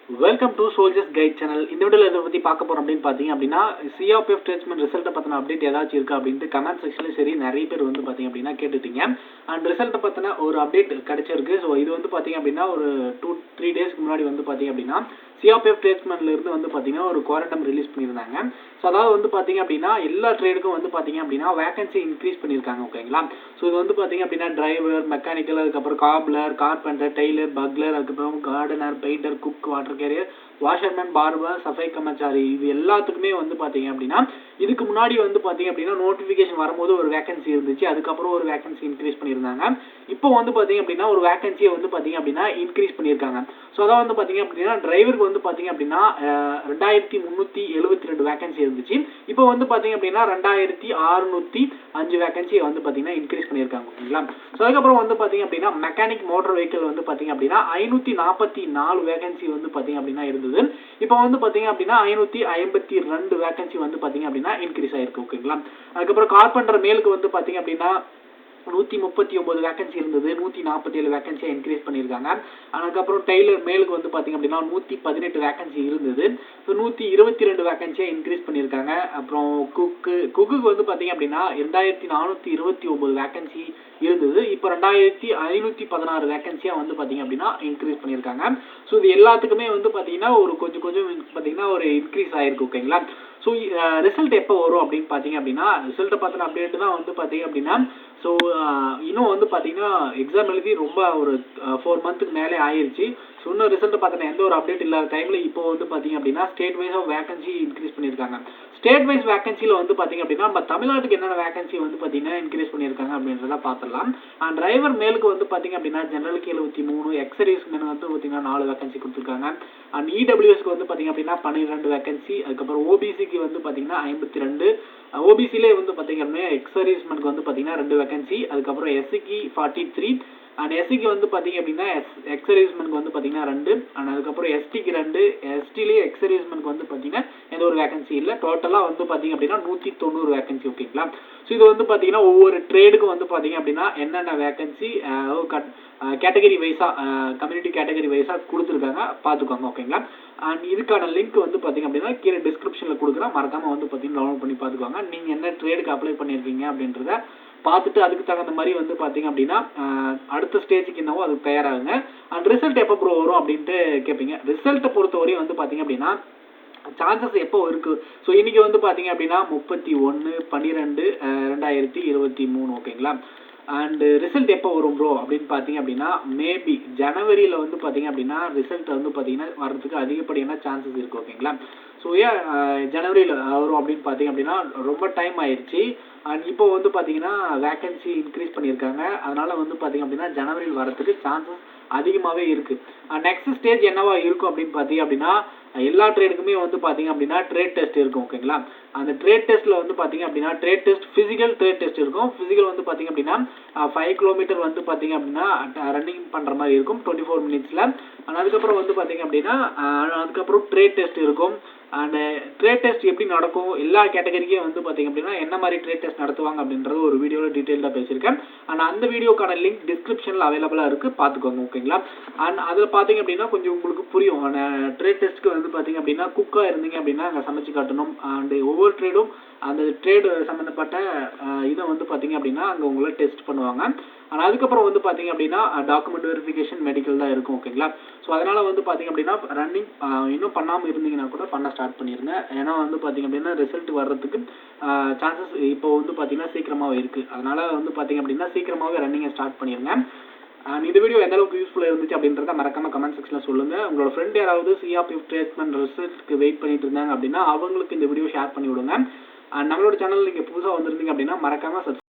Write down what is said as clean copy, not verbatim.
Welcome to soldiers guide channel. இந்த வீடியோவில் இதை பற்றி பார்க்க போகிறோம் அப்படின்னு பார்த்தீங்க அப்படின்னா, சிஆர்பிஎஃப் ட்ரேட்ஸ்மேன் ரிசல்ட்டை பற்றின அப்டேட் ஏதாச்சும் இருக்கா அப்படின்ட்டு கமெண்ட் செக்ஷன்லையும் சரி நிறைய பேர் வந்து பார்த்தீங்க அப்படின்னா கேட்டுட்டீங்க. அண்ட் ரிசல்ட்டை பற்றின ஒரு அப்டேட் கிடைச்சிருக்கு. ஸோ இது வந்து பார்த்தீங்க அப்படின்னா ஒரு 2-3 டேஸ்க்கு முன்னாடி வந்து பார்த்தீங்க அப்படின்னா சிஆர்பிஎஃப் ட்ரேட்ஸ்மேன்லேருந்து வந்து பார்த்தீங்கன்னா ஒரு குவாரண்டம் ரிலீஸ் பண்ணியிருந்தாங்க. ஸோ அதாவது வந்து பார்த்தீங்க அப்படின்னா எல்லா ட்ரேடுக்கும் வந்து பார்த்தீங்க அப்படின்னா வேகன்சி இன்க்ரீஸ் பண்ணியிருக்காங்க. ஓகேங்களா? ஸோ இது வந்து பார்த்தீங்க அப்படின்னா டிரைவர், மெக்கானிக்கல், அதுக்கப்புறம் காப்லர், கார்பெண்டர், டெய்லர், பக்லர், அதுக்கப்புறம் gardener, painter, cook, water carrier, washerman, barber, safai karmachari, இது எல்லாத்துக்குமே வந்து பார்த்தீங்க அப்படின்னா இதுக்கு முன்னாடி வந்து பார்த்தீங்க அப்படின்னா நோட்டிஃபிகேஷன் வரும்போது ஒரு வேகன்சி இருந்துச்சு. அதுக்கப்புறம் ஒரு வேகன்சி இன்க்ரீஸ் பண்ணியிருந்தாங்க. இப்போ வந்து பார்த்தீங்க அப்படின்னா ஒரு வேகன்சியை வந்து பார்த்தீங்க அப்படின்னா இன்க்ரீஸ் பண்ணியிருக்காங்க. ஸோ அதான் வந்து பார்த்தீங்க அப்படின்னா டிரைவருக்கு வந்து பார்த்தீங்க அப்படின்னா 2372 வேகன்சி இருந்துச்சு. இப்போ வந்து பார்த்தீங்க அப்படின்னா 2605 வேகன்சியை வந்து பார்த்தீங்கன்னா இன்க்ரீஸ் பண்ணியிருக்காங்க. ஓகேங்களா? ஸோ அதுக்கப்புறம் வந்து பார்த்தீங்க அப்படின்னா மெக்கானிக் மோட்டார் வெஹிக்கிள் வந்து பார்த்தீங்க அப்படின்னா 544 வேகன்சி வந்து பார்த்தீங்க அப்படின்னா இருந்தது. இப்போ வந்து பார்த்தீங்க அப்படின்னா 552 வேகன்சி வந்து பார்த்தீங்க அப்படின்னா இன்க்ரீஸ் ஆயிருக்கு. ஓகேங்களா? அதுக்கப்புறம் கார்பெண்டர் மேலுக்கு வந்து பார்த்தீங்க அப்படின்னா 139 வேகன்சி இருந்தது. 147 வேகன்சியை இன்க்ரீஸ் பண்ணியிருக்காங்க. அதுக்கப்புறம் டெய்லர் மேலுக்கு வந்து பார்த்தீங்க அப்படின்னா 118 வேகன்சி இருந்தது. 122 வேகன்சியை இன்க்ரீஸ் பண்ணியிருக்காங்க. அப்புறம் குக்கு வந்து பார்த்தீங்க அப்படின்னா 2429 வேகன்சி இருந்தது. இப்போ 2516 வேகன்சியாக வந்து பார்த்தீங்க அப்படின்னா இன்க்ரீஸ் பண்ணியிருக்காங்க. ஸோ இது எல்லாத்துக்குமே வந்து பார்த்தீங்கன்னா ஒரு கொஞ்சம் பார்த்தீங்கன்னா ஒரு இன்க்ரீஸ் ஆயிருக்கு. ஓகேங்களா? ஸோ ரிசல்ட் எப்போ வரும் அப்படின்னு பார்த்தீங்க அப்படின்னா ரிசல்ட்டை பார்த்தின அப்டேட் தான் வந்து பார்த்தீங்க அப்படின்னா ஸோ இன்னும் வந்து பார்த்தீங்கன்னா எக்ஸாம் எழுதி ரொம்ப ஒரு 4 மந்த்துக்கு மேலே ஆயிடுச்சு. ஸோ இன்னும் ரிசல்ட் பார்த்தீங்கன்னா எந்த ஒரு அப்டேட் இல்லாத டைமில் இப்போ வந்து பார்த்தீங்க அப்படின்னா state wise of vacancy increase பண்ணியிருக்காங்க. ஸ்டேட் வைஸ் வேகன்சியில் வந்து பார்த்தீங்க அப்படின்னா நம்ம தமிழ்நாட்டுக்கு என்னென்ன வேகன்சி வந்து பார்த்தீங்கன்னா இன்க்ரீஸ் பண்ணியிருக்காங்க அப்படின்றத பார்த்துடலாம். அண்ட் டிரைவர் மேலுக்கு வந்து பார்த்தீங்க அப்படின்னா ஜெனரலுக்கு 73, எக்ஸர்வீஸ் மேன் வந்து பார்த்தீங்கன்னா 4 வேகன்சி கொடுத்துருக்காங்க. அண்ட் இடபிள்யூஎஸ்க்கு வந்து பார்த்தீங்க அப்படின்னா 12 வேகன்சி. அதுக்கப்புறம் ஓபிசிக்கு வந்து பார்த்தீங்கன்னா 52, ஓபிசிலே வந்து பார்த்தீங்க அப்படின்னா எக்ஸர்வீஸ்மேனுக்கு வந்து பார்த்தீங்கன்னா 2 வேகன்சி. அதுக்கப்புறம் எஸ்சிக்கு 43 அண்ட் எஸ்சிக்கு வந்து பார்த்தீங்க அப்படின்னா எக்ஸர்வீஸ்மேனுக்கு வந்து பார்த்தீங்கன்னா 2 அண்ட் அதுக்கப்புறம் எஸ்டிக்கு 2, எஸ்டிலேயே எக்ஸர்வீஸ்மேனுக்கு வந்து பார்த்தீங்கன்னா எந்த ஒரு வேகன்சி இல்லை. டோட்டலாக வந்து பார்த்தீங்க அப்படின்னா 190 வேகன்சி. ஓகேங்களா? ஸோ இது வந்து பார்த்தீங்கன்னா ஒவ்வொரு ட்ரேடுக்கும் வந்து பார்த்தீங்க அப்படின்னா என்னென்ன வேகன்சி கேட்டகரி வைஸாக கம்யூனிட்டி கேட்டகரி வைஸாக கொடுத்துருக்காங்க, பார்த்துக்கோங்க. ஓகேங்களா? அண்ட் இதுக்கான லிங்க் வந்து பார்த்தீங்க அப்படின்னா கீழே டிஸ்கிரிப்ஷனில் கொடுக்குறேன். மறக்காமல் வந்து பார்த்தீங்கன்னா டவுன்லோட் பண்ணி பார்த்துக்கோங்க. நீங்கள் என்ன ட்ரேடுக்கு அப்ளை பண்ணியிருக்கீங்க அப்படின்றத பார்த்துட்டு அதுக்கு தகுந்த மாதிரி வந்து பார்த்தீங்க அப்படின்னா அடுத்த ஸ்டேஜுக்கு என்னவோ அதுக்கு தயாராகுங்க. அண்ட் ரிசல்ட் எப்போ ப்ரோ வரும் அப்படின்ட்டு கேட்பீங்க. ரிசல்ட்டை பொறுத்தவரையும் வந்து பார்த்தீங்க அப்படின்னா சான்சஸ் எப்போ இருக்கு. ஸோ இன்னைக்கு வந்து பார்த்தீங்க அப்படின்னா 31/12/2023. ஓகேங்களா? அண்ட் ரிசல்ட் எப்போ வரும் ப்ரோ அப்படின்னு பார்த்தீங்க அப்படின்னா மேபி ஜனவரியில் வந்து பார்த்தீங்க அப்படின்னா ரிசல்ட் வந்து பார்த்தீங்கன்னா வர்றதுக்கு அதிகப்படியான சான்சஸ் இருக்குது. ஓகேங்களா? ஸோ ஏன் ஜனவரியில் வரும் அப்படின்னு பார்த்தீங்க அப்படின்னா ரொம்ப டைம் ஆயிடுச்சு. அண்ட் இப்போ வந்து பார்த்தீங்கன்னா வேகன்சி இன்க்ரீஸ் பண்ணியிருக்காங்க. அதனால வந்து பார்த்தீங்க அப்படின்னா ஜனவரியில் வரதுக்கு சான்சஸ் அதிகமாகவே இருக்குது. நெக்ஸ்ட் ஸ்டேஜ் என்னவா இருக்கும் அப்படின்னு பார்த்தீங்க அப்படின்னா எல்லா ட்ரேடுக்குமே வந்து பார்த்தீங்க அப்படின்னா ட்ரேட் டெஸ்ட் இருக்கும். ஓகேங்களா? அந்த ட்ரேட் டெஸ்ட்டில் வந்து பார்த்தீங்க அப்படின்னா trade test physical trade test இருக்கும். ஃபிசிக்கல் வந்து பார்த்தீங்க அப்படின்னா 5 கிலோமீட்டர் வந்து பார்த்தீங்க அப்படின்னா ரன்னிங் பண்ணுற மாதிரி இருக்கும் 24 மினிட்ஸில். அதுக்கப்புறம் வந்து பார்த்தீங்க அப்படின்னா அதுக்கப்புறம் ட்ரேட் டெஸ்ட் இருக்கும். அண்ட் ட்ரேட் டெஸ்ட் எப்படி நடக்கும், எல்லா கேட்டகரிக்கும் வந்து பார்த்தீங்க அப்படின்னா என்ன மாதிரி ட்ரேட் டெஸ்ட் நடத்துவாங்க அப்படின்றது ஒரு வீடியோவில் டீட்டெயிலாக பேசியிருக்கேன். அண்ட் அந்த வீடியோக்கான லிங்க் டிஸ்கிரிப்ஷனில் அவைலபிளாக இருக்குது, பார்த்துக்கோங்க. ஓகேங்களா? அண்ட் அதில் பார்த்தீங்க அப்படின்னா கொஞ்சம் உங்களுக்கு புரியும். ட்ரேட் டெஸ்ட்டுக்கு வந்து பார்த்தீங்க அப்படின்னா குக்காக இருந்தீங்க அப்படின்னா அங்கே சமைச்சு காட்டணும். அண்டு ஒவ்வொரு ட்ரேடும் அந்த ட்ரேடு சம்மந்தப்பட்ட இதை வந்து பார்த்தீங்க அப்படின்னா அங்கே உங்களை டெஸ்ட் பண்ணுவாங்க. ஆனால் அதுக்கப்புறம் வந்து பார்த்தீங்க அப்படின்னா டாக்குமெண்ட் வெரிஃபிகேஷன், மெடிக்கல் தான் இருக்கும். ஓகேங்களா? ஸோ அதனால் வந்து பார்த்தீங்க அப்படின்னா ரன்னிங் இன்னும் பண்ணாமல் இருந்தீங்கன்னா கூட பண்ண ஸ்டார்ட் பண்ணிடுங்க. ஏன்னா வந்து பார்த்தீங்க அப்படின்னா ரிசல்ட் வர்றதுக்கு சான்சஸ் இப்போ வந்து பார்த்தீங்கன்னா சீக்கிரமாகவே இருக்குது. அதனால் வந்து பார்த்தீங்க அப்படின்னா சீக்கிரமாகவே ரன்னிங்கை ஸ்டார்ட் பண்ணிடுங்க. இந்த வீடியோ எந்த அளவுக்கு யூஸ்ஃபுல்லாக இருந்துச்சு அப்படின்றத மறக்காம கமெண்ட் செக்ஷனில் சொல்லுங்கள். உங்களோட ஃப்ரெண்ட் யாராவது சிஆர்பிஎஃப் ட்ரேட்ஸ்மேன் ரிசல்ட்க்கு வெயிட் பண்ணிட்டு இருந்தாங்க அப்படின்னா அவங்களுக்கு இந்த வீடியோ ஷேர் பண்ணி விடுங்க. நம்மளோட சேனல் நீங்கள் புதுசாக வந்திருந்தீங்க அப்படின்னா மறக்காம